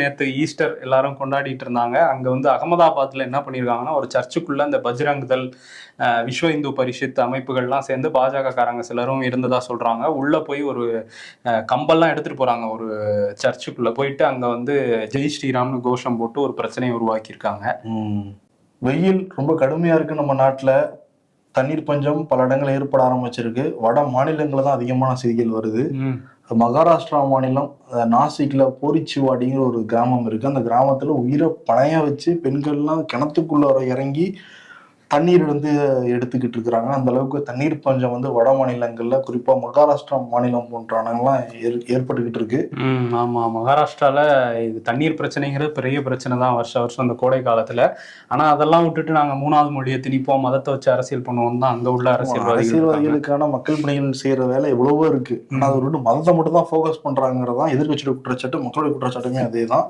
நேற்று ஈஸ்டர் எல்லாரும் கொண்டாடிட்டு இருந்தாங்க. அங்க வந்து அகமதாபாத்ல என்ன பண்ணியிருக்காங்கன்னா, ஒரு சர்ச்சுக்குள்ள இந்த பஜ்ரங் தள், விஸ்வ இந்து பரிஷத் அமைப்புகள்லாம் சேர்ந்து பாஜக காரங்க சிலரும் இருந்ததா சொல்றாங்க. உள்ள போய் ஒரு கம்பெல்லாம் எடுத்துட்டு போறாங்க. ஒரு சர்ச்சுக்குள்ள போயிட்டு அங்க வந்து ஜெய் ஸ்ரீராம்னு கோஷம் போட்டு ஒரு பிரச்சனையை உருவாக்கியிருக்காங்க. வெயில் ரொம்ப கடுமையா இருக்கு நம்ம நாட்டுல. தண்ணீர் பஞ்சம் பல இடங்கள் ஏற்பட ஆரம்பிச்சிருக்கு. வட மாநிலங்கள்ல தான் அதிகமான செய்திகள் வருது. மகாராஷ்டிரா மாநிலம் நாசிக்ல போரிச்சுவாடிங்கிற ஒரு கிராமம் இருக்கு. அந்த கிராமத்துல உயிரை பணைய வச்சு பெண்கள்லாம் கிணத்துக்குள்ள இறங்கி தண்ணீர் வந்து எடுத்துக்கிட்டு இருக்கிறாங்க. அந்த அளவுக்கு தண்ணீர் பஞ்சம் வந்து வட மாநிலங்கள்ல, குறிப்பா மகாராஷ்டிரா மாநிலம் போன்ற இடங்கள்லாம் ஏற்பட்டுக்கிட்டு இருக்கு. ஆமா, மகாராஷ்டிரால இது தண்ணீர் பிரச்சனைங்கிறது பெரிய பிரச்சனை தான் வருஷம் அந்த கோடை காலத்துல. ஆனா அதெல்லாம் விட்டுட்டு நாங்க 3வது மொழியை திணிப்போம், மதத்தை வச்சு அரசியல் பண்ணுவோம் தான் அங்க உள்ள அரசியல்வாதிகளுக்கான மக்கள் பணிகள் செய்யற வேலை எவ்வளவோ இருக்கு. ஆனா அதை விட்டு மதத்தை மட்டும் தான் ஃபோக்கஸ் பண்றாங்கிறதான் எதிர்கட்சியோட குற்றச்சாட்டு, மக்களுடைய குற்றச்சாட்டுமே அதே தான்.